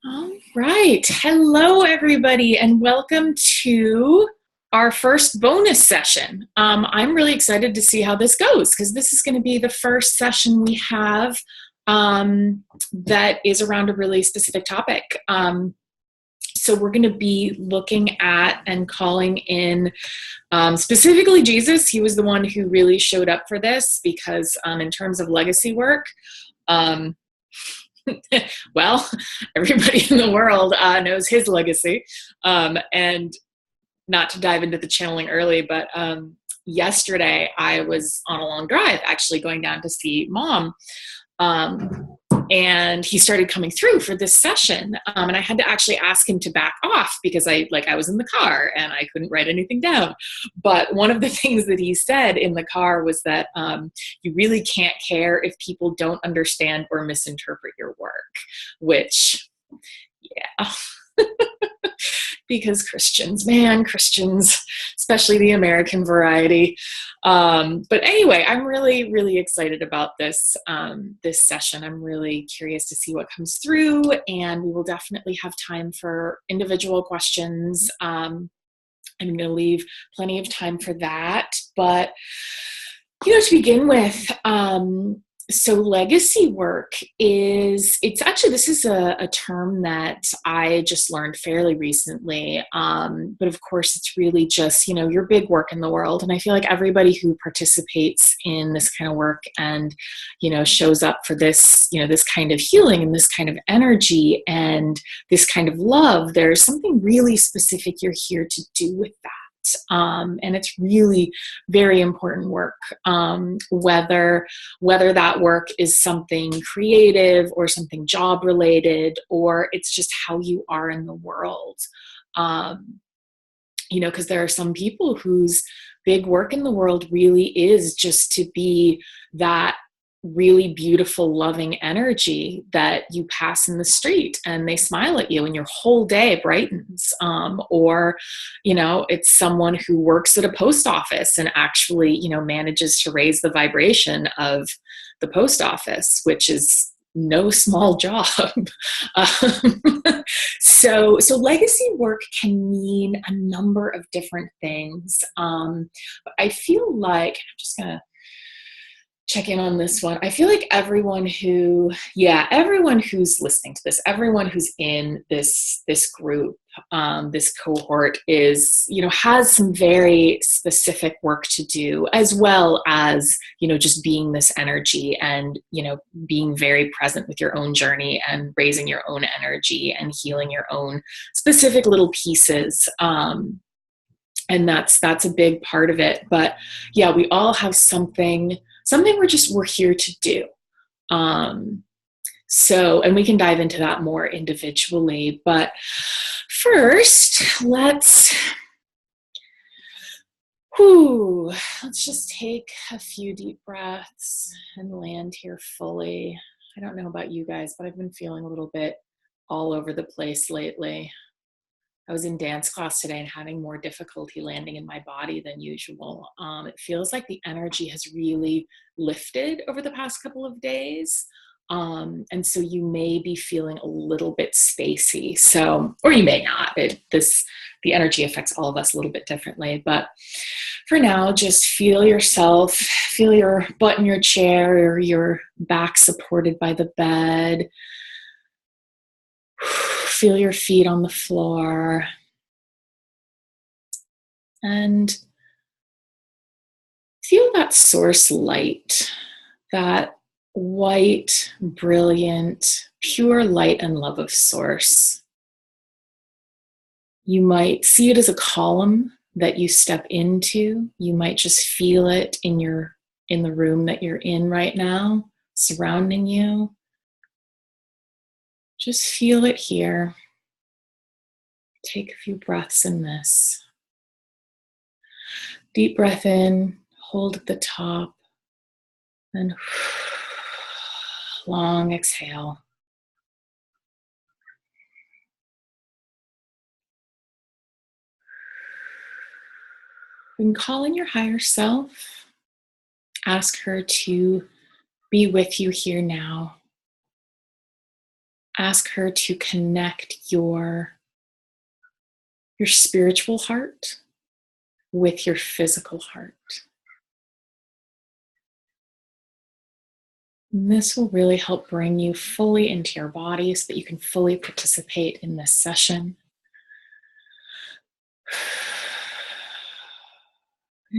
All right. Hello, everybody, and welcome to our first bonus session. I'm really excited to see how this goes because this is going to be the first session we have that is around a really specific topic. So we're going to be looking at and calling in specifically Jesus. He was the one who really showed up for this because in terms of legacy work, well, everybody in the world knows his legacy. And not to dive into the channeling early, but yesterday I was on a long drive actually going down to see mom. And he started coming through for this session. And I had to actually ask him to back off because I was in the car and I couldn't write anything down. But one of the things that he said in the car was that you really can't care if people don't understand or misinterpret your work, which, yeah. Because Christians, especially the American variety. But anyway, I'm really, really excited about this session. I'm really curious to see what comes through, and we will definitely have time for individual questions. I'm going to leave plenty of time for that. But, to begin with, so legacy work this is a term that I just learned fairly recently. But of course it's really just, your big work in the world. And I feel like everybody who participates in this kind of work and, shows up for this, this kind of healing and this kind of energy and this kind of love, there's something really specific you're here to do with that. And it's really very important work, whether that work is something creative or something job related, or it's just how you are in the world. Because there are some people whose big work in the world really is just to be that really beautiful, loving energy that you pass in the street and they smile at you and your whole day brightens. Or it's someone who works at a post office and actually, manages to raise the vibration of the post office, which is no small job. So legacy work can mean a number of different things. But I feel like, I'm just going to check in on this one. I feel like everyone who's listening to this, everyone who's in this group, this cohort is, has some very specific work to do, as well as, just being this energy and, being very present with your own journey and raising your own energy and healing your own specific little pieces. And that's a big part of it. But yeah, we all have something we're here to do. And we can dive into that more individually. But first, let's just take a few deep breaths and land here fully. I don't know about you guys, but I've been feeling a little bit all over the place lately. I was in dance class today and having more difficulty landing in my body than usual. It feels like the energy has really lifted over the past couple of days. And so you may be feeling a little bit spacey. Or you may not. The energy affects all of us a little bit differently. But for now, just feel yourself, feel your butt in your chair or your back supported by the bed. Feel your feet on the floor and feel that source light, that white, brilliant, pure light and love of source. You might see it as a column that you step into. You might just feel it in the room that you're in right now, surrounding you. Just feel it here. Take a few breaths in this. Deep breath in, hold at the top, and long exhale. When calling your higher self, ask her to be with you here now. Ask her to connect your spiritual heart with your physical heart. And this will really help bring you fully into your body so that you can fully participate in this session.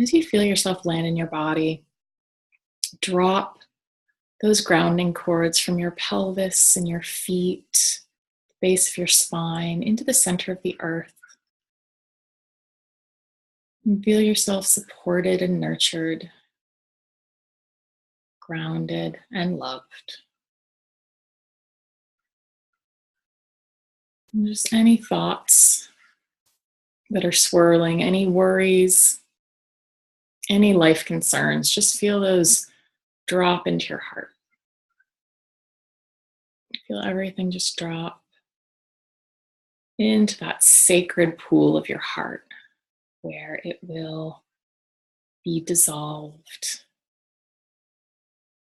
As you feel yourself land in your body, drop those grounding cords from your pelvis and your feet, the base of your spine, into the center of the earth. And feel yourself supported and nurtured, grounded and loved. And just any thoughts that are swirling, any worries, any life concerns, just feel those drop into your heart. Feel everything just drop into that sacred pool of your heart where it will be dissolved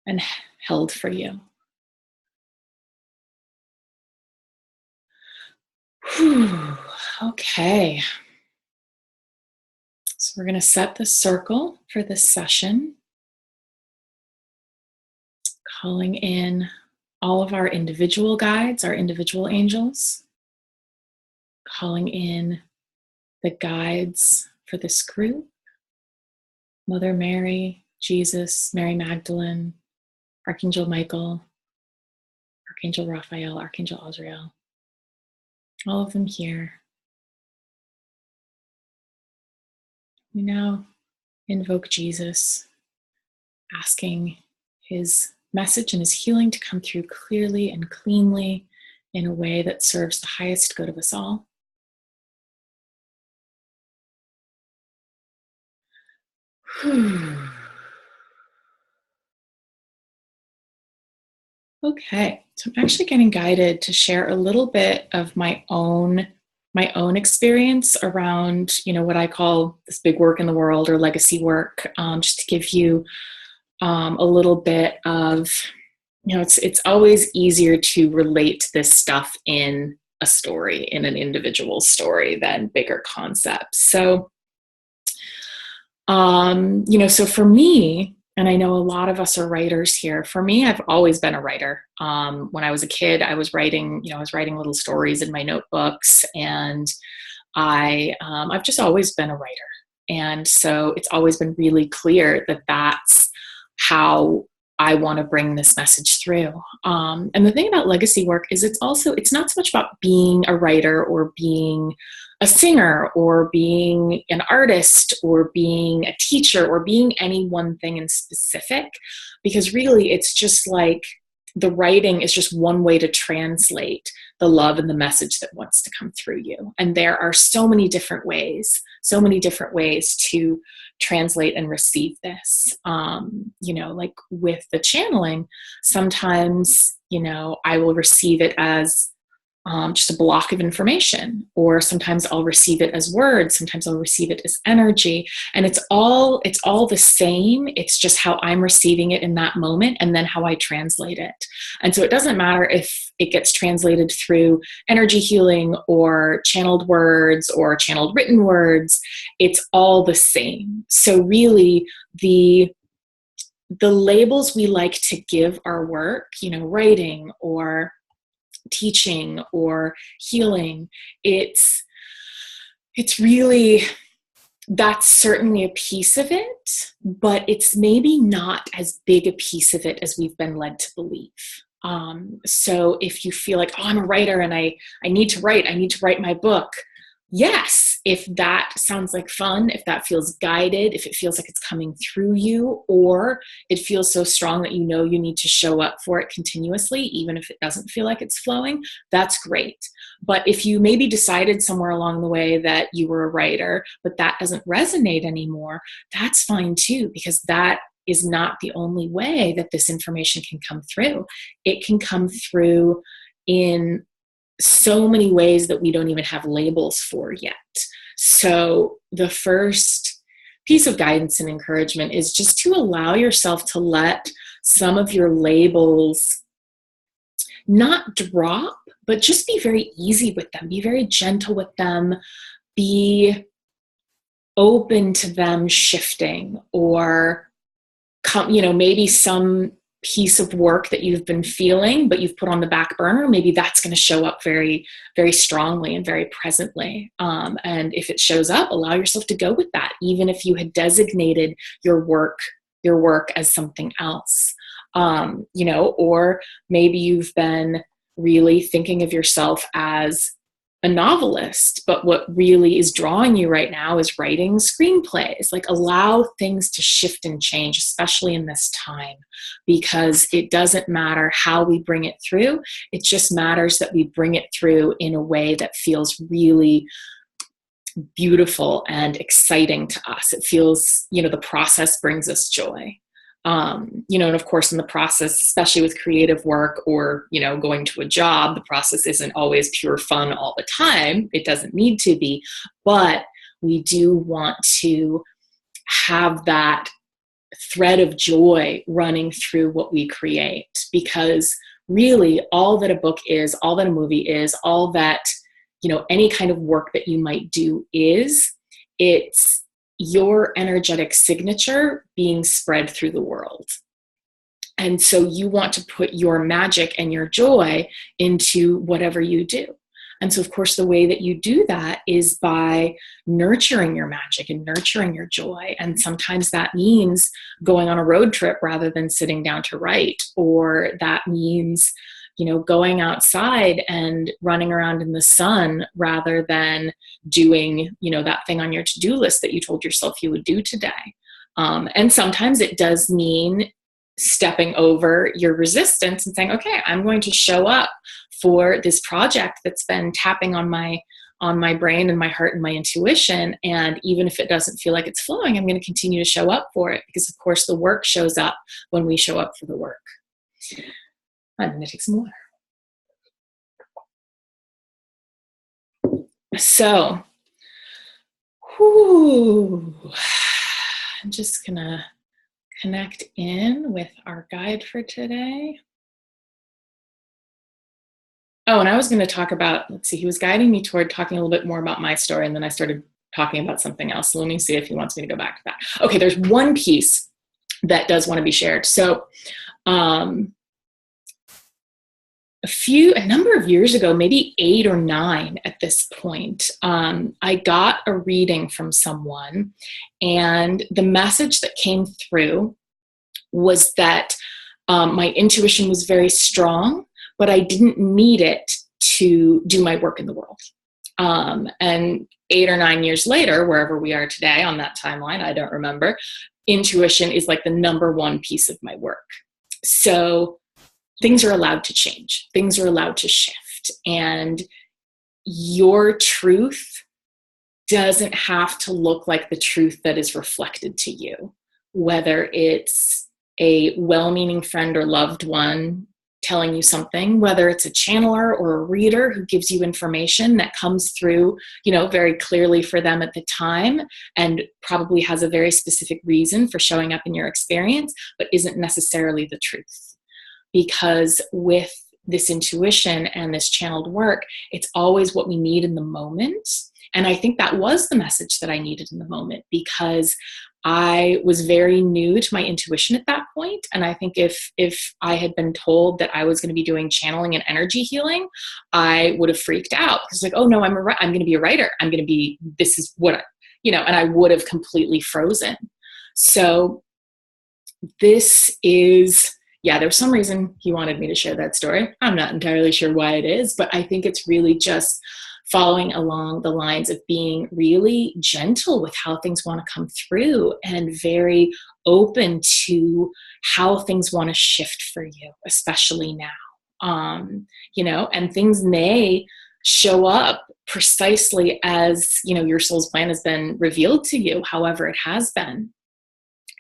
and held for you. Whew. Okay. So we're going to set the circle for this session, calling in all of our individual guides, our individual angels, calling in the guides for this group, Mother Mary, Jesus, Mary Magdalene, Archangel Michael, Archangel Raphael, Archangel Azrael, all of them here. We now invoke Jesus, asking his message and his healing to come through clearly and cleanly in a way that serves the highest good of us all. Okay, so I'm actually getting guided to share a little bit of my own experience around, what I call this big work in the world or legacy work, just to give you a little bit of, it's always easier to relate to this stuff in a story, in an individual story, than bigger concepts. So, so for me, and I know a lot of us are writers here. For me, I've always been a writer. When I was a kid, I was writing little stories in my notebooks, and I've just always been a writer. And so it's always been really clear that that's how I want to bring this message through. And the thing about legacy work is it's not so much about being a writer or being a singer or being an artist or being a teacher or being any one thing in specific, because really it's just like the writing is just one way to translate the love and the message that wants to come through you. And there are so many different ways to translate and receive this. Like with the channeling, sometimes, I will receive it as just a block of information, or sometimes I'll receive it as words, sometimes I'll receive it as energy, and it's all the same. It's just how I'm receiving it in that moment and then how I translate it. And so it doesn't matter if it gets translated through energy healing or channeled words or channeled written words, it's all the same. So really the labels we like to give our work, writing or teaching or healing, it's really, that's certainly a piece of it, but it's maybe not as big a piece of it as we've been led to believe. So if you feel like, I'm a writer and I need to write my book, yes, if that sounds like fun, if that feels guided, if it feels like it's coming through you, or it feels so strong that you need to show up for it continuously, even if it doesn't feel like it's flowing, that's great. But if you maybe decided somewhere along the way that you were a writer, but that doesn't resonate anymore, that's fine too, because that is not the only way that this information can come through. It can come through in so many ways that we don't even have labels for yet. So the first piece of guidance and encouragement is just to allow yourself to let some of your labels not drop, but just be very easy with them, be very gentle with them, be open to them shifting, or maybe some piece of work that you've been feeling but you've put on the back burner, maybe that's going to show up very, very strongly and very presently, and if it shows up, allow yourself to go with that, even if you had designated your work as something else. Or maybe you've been really thinking of yourself as a novelist, but what really is drawing you right now is writing screenplays. Like, allow things to shift and change, especially in this time, because it doesn't matter how we bring it through. It just matters that we bring it through in a way that feels really beautiful and exciting to us. It feels, the process brings us joy. And of course, in the process, especially with creative work or, going to a job, the process isn't always pure fun all the time. It doesn't need to be, but we do want to have that thread of joy running through what we create, because really all that a book is, all that a movie is, all that, any kind of work that you might do it's your energetic signature being spread through the world. And so you want to put your magic and your joy into whatever you do. And so, of course, the way that you do that is by nurturing your magic and nurturing your joy. And sometimes that means going on a road trip rather than sitting down to write, or that means going outside and running around in the sun rather than doing, that thing on your to-do list that you told yourself you would do today. And sometimes it does mean stepping over your resistance and saying, okay, I'm going to show up for this project that's been tapping on my brain and my heart and my intuition. And even if it doesn't feel like it's flowing, I'm going to continue to show up for it, because of course the work shows up when we show up for the work. I'm going to take some water. So, I'm just going to connect in with our guide for today. Oh, and I was going to talk about, he was guiding me toward talking a little bit more about my story, and then I started talking about something else. So let me see if he wants me to go back to that. Okay, there's one piece that does want to be shared. So, a number of years ago, maybe 8 or 9 at this point, I got a reading from someone, and the message that came through was that my intuition was very strong, but I didn't need it to do my work in the world. And 8 or 9 years later, wherever we are today on that timeline, I don't remember, intuition is like the number one piece of my work. So things are allowed to change. Things are allowed to shift. And your truth doesn't have to look like the truth that is reflected to you, whether it's a well-meaning friend or loved one telling you something, whether it's a channeler or a reader who gives you information that comes through, very clearly for them at the time, and probably has a very specific reason for showing up in your experience, but isn't necessarily the truth. Because with this intuition and this channeled work, it's always what we need in the moment. And I think that was the message that I needed in the moment, because I was very new to my intuition at that point. And I think if I had been told that I was going to be doing channeling and energy healing, I would have freaked out. It's like, oh no, I'm going to be a writer. This is what and I would have completely frozen. So this is, there was some reason he wanted me to share that story. I'm not entirely sure why it is, but I think it's really just following along the lines of being really gentle with how things want to come through, and very open to how things want to shift for you, especially now. And things may show up precisely as, your soul's plan has been revealed to you, however it has been.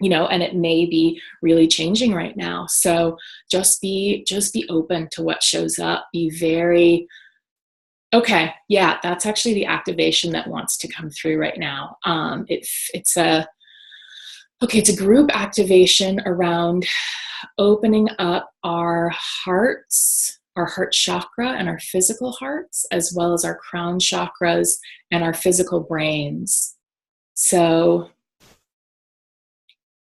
And it may be really changing right now. So just be open to what shows up. Be very, okay, that's actually the activation that wants to come through right now. It's a group activation around opening up our hearts, our heart chakra and our physical hearts, as well as our crown chakras and our physical brains. So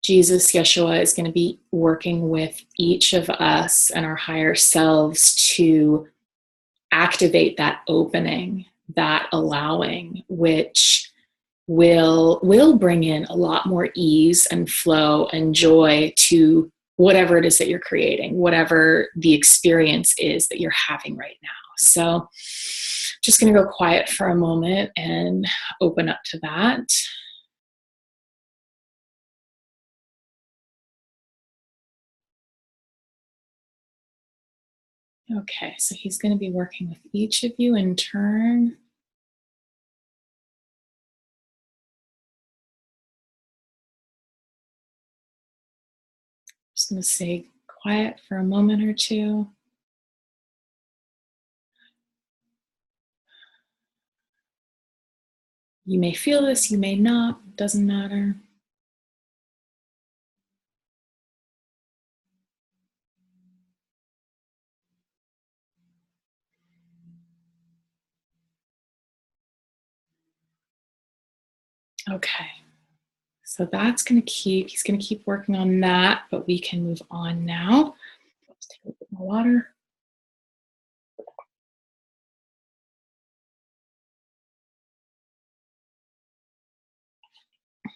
Jesus, Yeshua, is going to be working with each of us and our higher selves to activate that opening, that allowing, which will bring in a lot more ease and flow and joy to whatever it is that you're creating, whatever the experience is that you're having right now. So just going to go quiet for a moment and open up to that. Okay, so he's going to be working with each of you in turn. Just going to stay quiet for a moment or two. You may feel this, you may not, doesn't matter. Okay, so that's going to he's going to keep working on that, but we can move on now. Let's take a bit more water.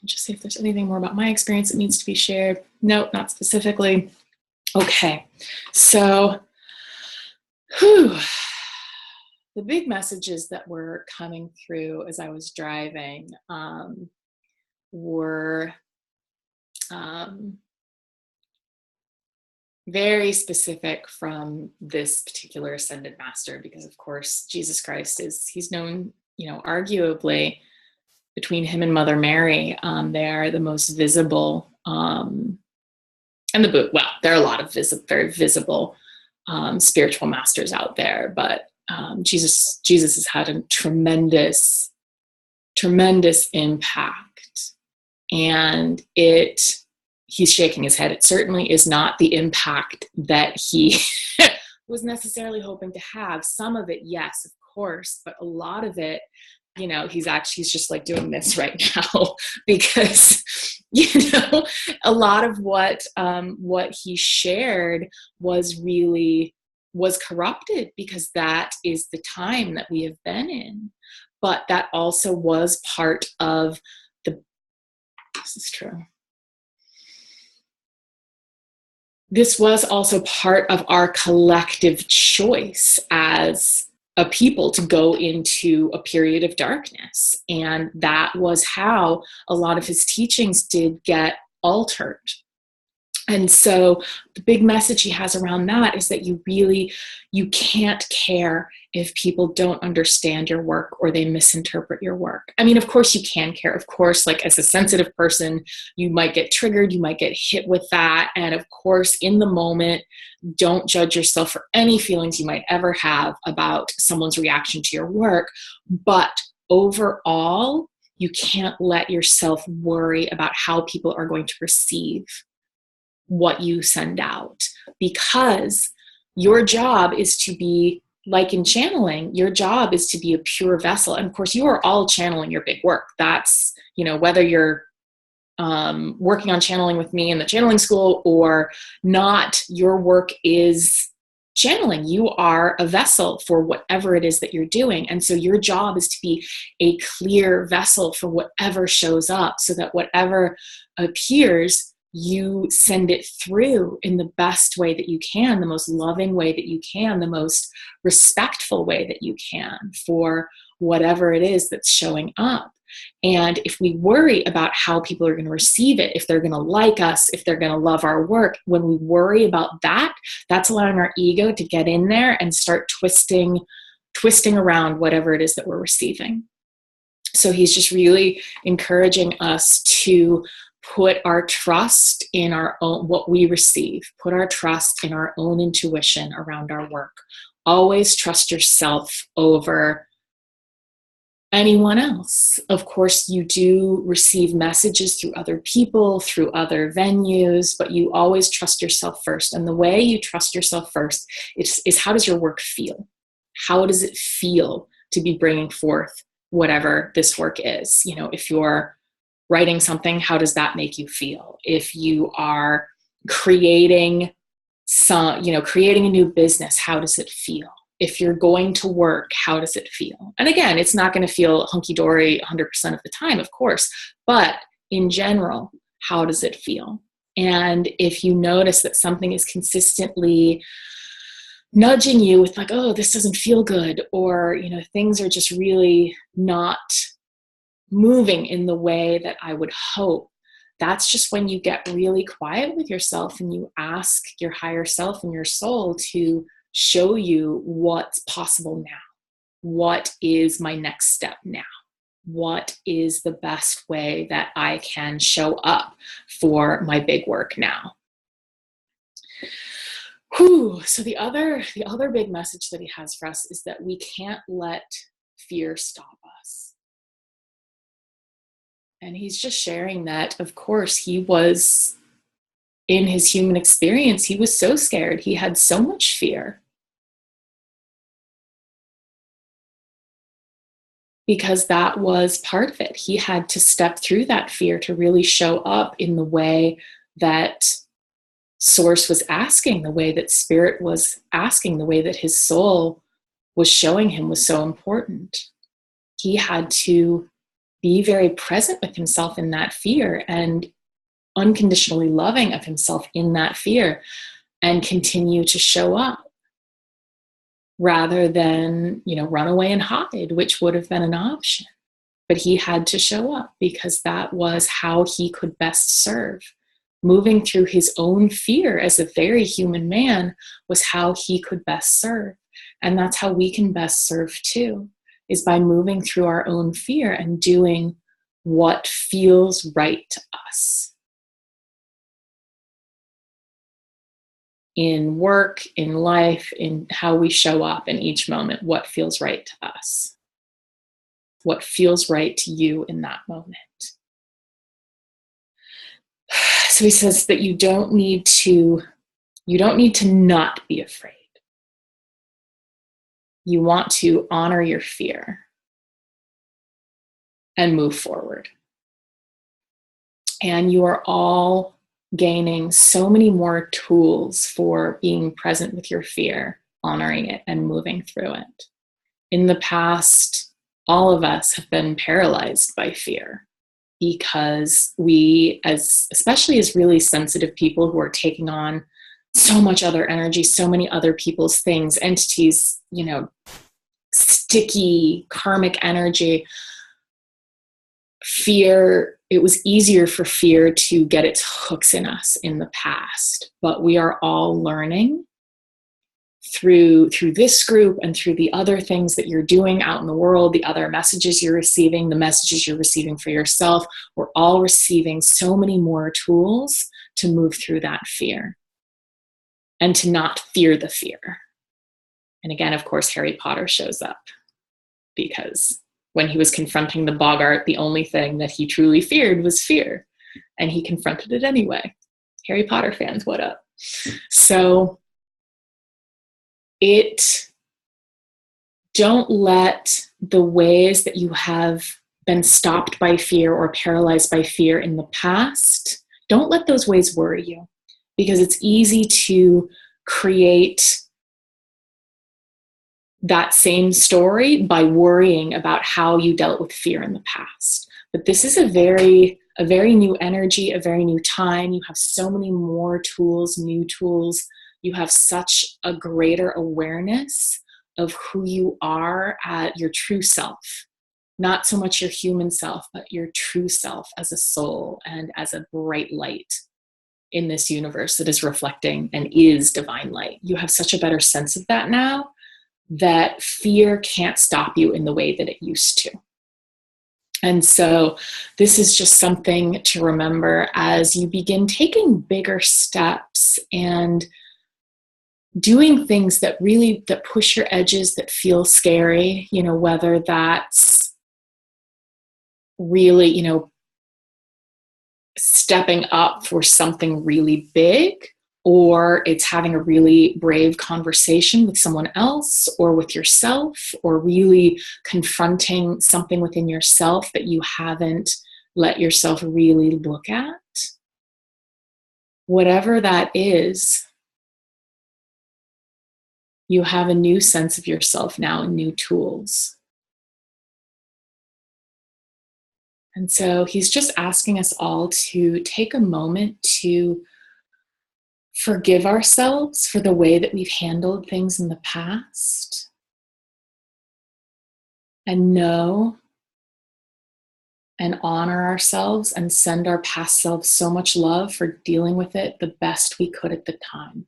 Just see if there's anything more about my experience that needs to be shared. Nope, not specifically. Okay, so the big messages that were coming through as I was driving were very specific from this particular ascended master, because of course Jesus Christ he's known, arguably between him and Mother Mary, they are the most visible, and there are a lot of very visible spiritual masters out there, but Jesus has had a tremendous impact, and he's shaking his head. It certainly is not the impact that he was necessarily hoping to have. Some of it, yes, of course, but a lot of it, he's just like doing this right now because, a lot of what he shared was corrupted, because that is the time that we have been in. But that also was part of this is true. This was also part of our collective choice as a people to go into a period of darkness. And that was how a lot of his teachings did get altered. And so the big message he has around that is that you can't care if people don't understand your work or they misinterpret your work. I mean, of course you can care. Of course, like as a sensitive person, you might get triggered, you might get hit with that. And of course, in the moment, don't judge yourself for any feelings you might ever have about someone's reaction to your work. But overall, you can't let yourself worry about how people are going to receive what you send out, because your job is to be, like in channeling, your job is to be a pure vessel. And of course, you are all channeling your big work. That's, whether you're working on channeling with me in the channeling school or not, your work is channeling. You are a vessel for whatever it is that you're doing. And so your job is to be a clear vessel for whatever shows up, so that whatever appears, you send it through in the best way that you can, the most loving way that you can, the most respectful way that you can for whatever it is that's showing up. And if we worry about how people are going to receive it, if they're going to like us, if they're going to love our work, when we worry about that, that's allowing our ego to get in there and start twisting around whatever it is that we're receiving. So he's just really encouraging us to put our trust in our own, what we receive, put our trust in our own intuition around our work. Always trust yourself over anyone else. Of course, you do receive messages through other people, through other venues, but you always trust yourself first. And the way you trust yourself first is how does your work feel? How does it feel to be bringing forth whatever this work is? You know, if you're writing something, how does that make you feel? If you are creating creating a new business, how does it feel? If you're going to work, how does it feel? And again, it's not going to feel hunky-dory 100% of the time, of course, but in general, how does it feel? And if you notice that something is consistently nudging you with like, oh, this doesn't feel good, or, you know, things are just really not moving in the way that I would hope, that's just when you get really quiet with yourself and you ask your higher self and your soul to show you what's possible now. What is my next step now? What is the best way that I can show up for my big work now? So the other big message that he has for us is that we can't let fear stop us. And he's just sharing that, of course, he was, in his human experience, he was so scared. He had so much fear. Because that was part of it. He had to step through that fear to really show up in the way that Source was asking, the way that Spirit was asking, the way that his soul was showing him was so important. He had to be very present with himself in that fear and unconditionally loving of himself in that fear and continue to show up rather than, you know, run away and hide, which would have been an option. But he had to show up because that was how he could best serve. Moving through his own fear as a very human man was how he could best serve. And that's how we can best serve too, is by moving through our own fear and doing what feels right to us. In work, in life, in how we show up in each moment, what feels right to us? What feels right to you in that moment? So he says that you don't need to not be afraid. You want to honor your fear and move forward. And you are all gaining so many more tools for being present with your fear, honoring it, and moving through it. In the past, all of us have been paralyzed by fear because we, especially as really sensitive people who are taking on so much other energy, so many other people's things, entities, you know, sticky karmic energy, fear, it was easier for fear to get its hooks in us in the past. But we are all learning through this group and through the other things that you're doing out in the world, the other messages you're receiving, the messages you're receiving for yourself. We're all receiving so many more tools to move through that fear and to not fear the fear. And again, of course, Harry Potter shows up because when he was confronting the boggart, the only thing that he truly feared was fear. And he confronted it anyway. Harry Potter fans, what up? So don't let the ways that you have been stopped by fear or paralyzed by fear in the past, don't let those ways worry you, because it's easy to create that same story by worrying about how you dealt with fear in the past. But this is a very new energy, a very new time. You have so many more tools, new tools. You have such a greater awareness of who you are at your true self. Not so much your human self, but your true self as a soul and as a bright light in this universe that is reflecting and is divine light. You have such a better sense of that now that fear can't stop you in the way that it used to. And so this is just something to remember as you begin taking bigger steps and doing things that push your edges, that feel scary, you know, whether that's really, stepping up for something really big, or it's having a really brave conversation with someone else or with yourself, or really confronting something within yourself that you haven't let yourself really look at. Whatever that is, you have a new sense of yourself now and new tools. And so he's just asking us all to take a moment to forgive ourselves for the way that we've handled things in the past, and know and honor ourselves and send our past selves so much love for dealing with it the best we could at the time.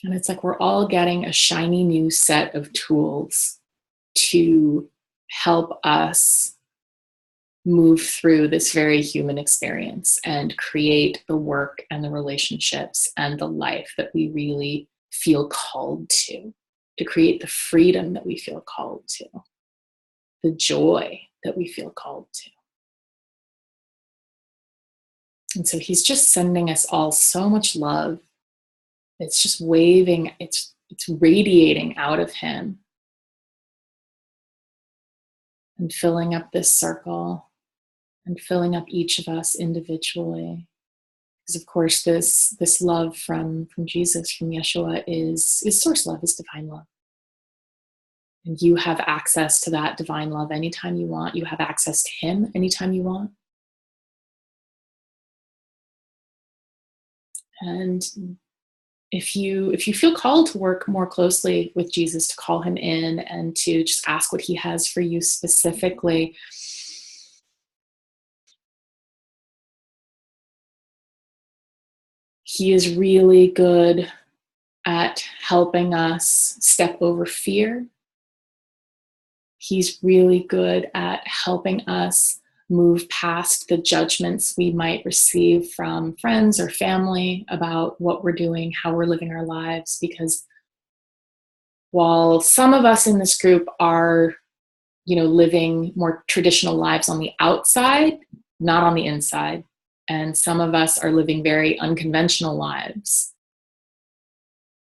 And it's like we're all getting a shiny new set of tools to help us move through this very human experience and create the work and the relationships and the life that we really feel called to create the freedom that we feel called to, the joy that we feel called to. And so he's just sending us all so much love. It's just waving, it's radiating out of him and filling up this circle and filling up each of us individually. Because of course this love from Jesus, from Yeshua, is source love, is divine love. And you have access to that divine love anytime you want. You have access to him anytime you want. And if you feel called to work more closely with Jesus, to call him in and to just ask what he has for you specifically, he is really good at helping us step over fear. He's really good at helping us move past the judgments we might receive from friends or family about what we're doing, how we're living our lives. Because while some of us in this group are, living more traditional lives on the outside, not on the inside, and some of us are living very unconventional lives,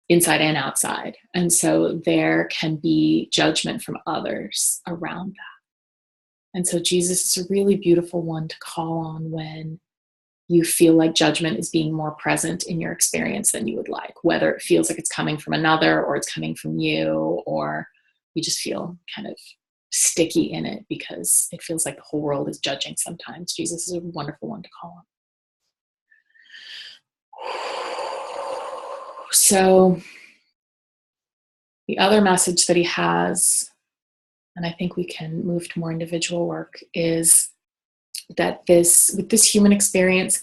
inside and outside. And so there can be judgment from others around that. And so Jesus is a really beautiful one to call on when you feel like judgment is being more present in your experience than you would like, whether it feels like it's coming from another or it's coming from you, or you just feel kind of sticky in it because it feels like the whole world is judging sometimes. Jesus is a wonderful one to call on. So the other message that he has, and I think we can move to more individual work, is that with this human experience,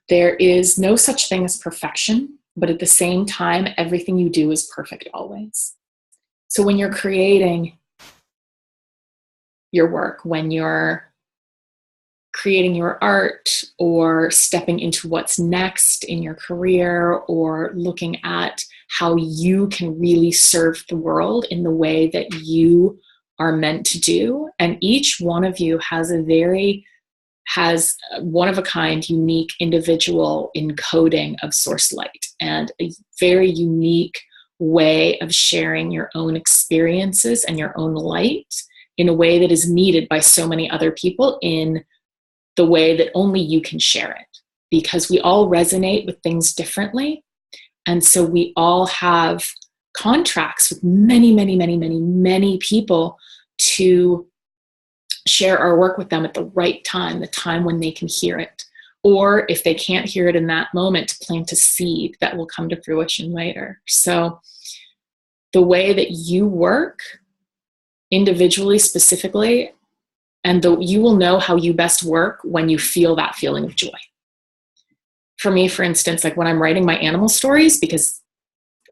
there is no such thing as perfection, but at the same time, everything you do is perfect always. So when you're creating your work, when you're creating your art, or stepping into what's next in your career, or looking at how you can really serve the world in the way that you are meant to do. And each one of you has one of a kind, unique, individual encoding of source light, and a very unique way of sharing your own experiences and your own light in a way that is needed by so many other people in the way that only you can share it, because we all resonate with things differently. And so we all have contracts with many, many, many, many, many people to share our work with them at the right time, the time when they can hear it. Or if they can't hear it in that moment, to plant a seed that will come to fruition later. So the way that you work individually, specifically, and you will know how you best work when you feel that feeling of joy. For me, for instance, like when I'm writing my animal stories, because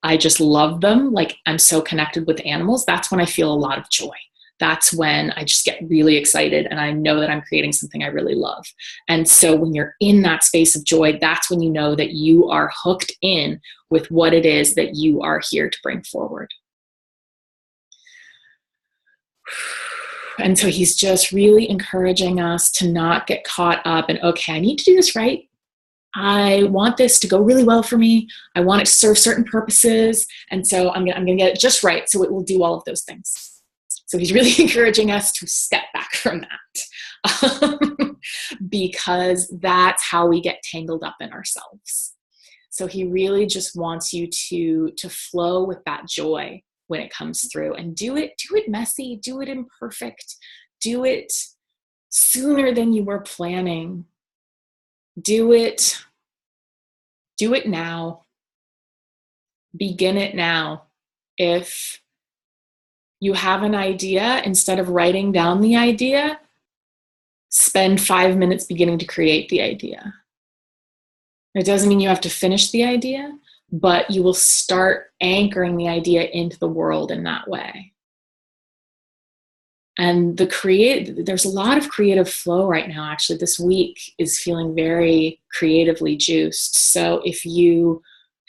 I just love them, like I'm so connected with animals, that's when I feel a lot of joy. That's when I just get really excited and I know that I'm creating something I really love. And so when you're in that space of joy, that's when you know that you are hooked in with what it is that you are here to bring forward. And so he's just really encouraging us to not get caught up in, okay, I need to do this right. I want this to go really well for me. I want it to serve certain purposes. And so I'm going to get it just right so it will do all of those things. So he's really encouraging us to step back from that because that's how we get tangled up in ourselves. So he really just wants you to flow with that joy when it comes through, and do it messy, do it imperfect, do it sooner than you were planning. Do it now. Begin it now. If you have an idea, instead of writing down the idea, spend 5 minutes beginning to create the idea. It doesn't mean you have to finish the idea, but you will start anchoring the idea into the world in that way. And there's a lot of creative flow right now. Actually, this week is feeling very creatively juiced. So if you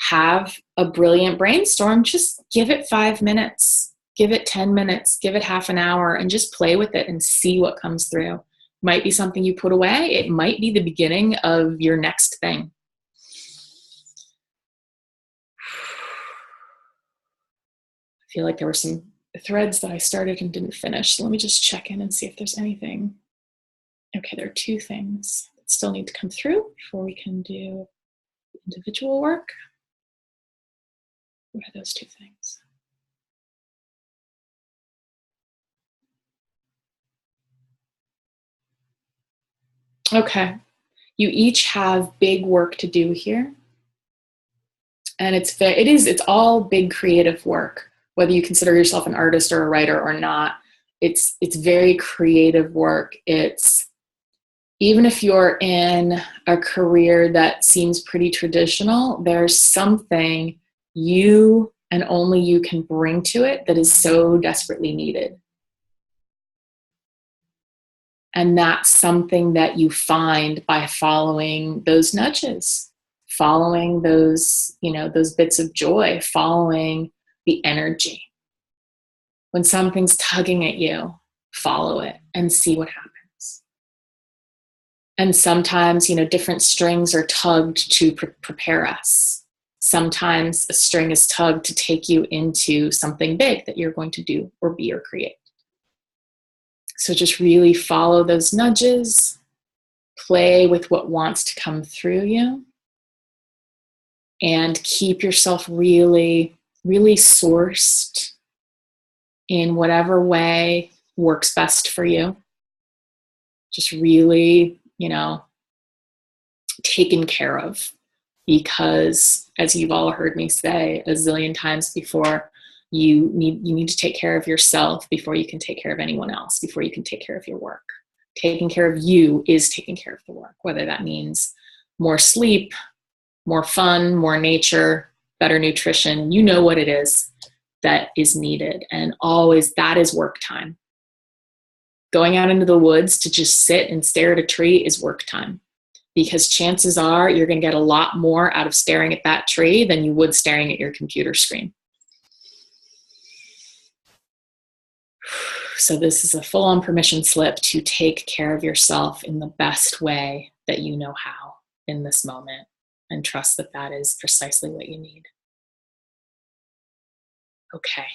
have a brilliant brainstorm, just give it 5 minutes, give it 10 minutes, give it half an hour, and just play with it and see what comes through. Might be something you put away. It might be the beginning of your next thing. I feel like there were some threads that I started and didn't finish. So let me just check in and see if there's anything. Okay, there are 2 things that still need to come through before we can do individual work. What are those 2 things? Okay, you each have big work to do here. And it's all big creative work, whether you consider yourself an artist or a writer or not. It's very creative work. It's, even if you're in a career that seems pretty traditional, there's something you and only you can bring to it that is so desperately needed. And that's something that you find by following those nudges, following those bits of joy, following the energy. When something's tugging at you, follow it and see what happens. And sometimes, different strings are tugged to prepare us. Sometimes a string is tugged to take you into something big that you're going to do or be or create. So just really follow those nudges, play with what wants to come through you, and keep yourself really, really sourced in whatever way works best for you. Just really, taken care of. Because, as you've all heard me say a zillion times before, you need to take care of yourself before you can take care of anyone else, before you can take care of your work. Taking care of you is taking care of the work, whether that means more sleep, more fun, more nature, better nutrition. You know what it is that is needed. And always that is work time. Going out into the woods to just sit and stare at a tree is work time. Because chances are you're going to get a lot more out of staring at that tree than you would staring at your computer screen. So this is a full-on permission slip to take care of yourself in the best way that you know how in this moment, and trust that that is precisely what you need. Okay,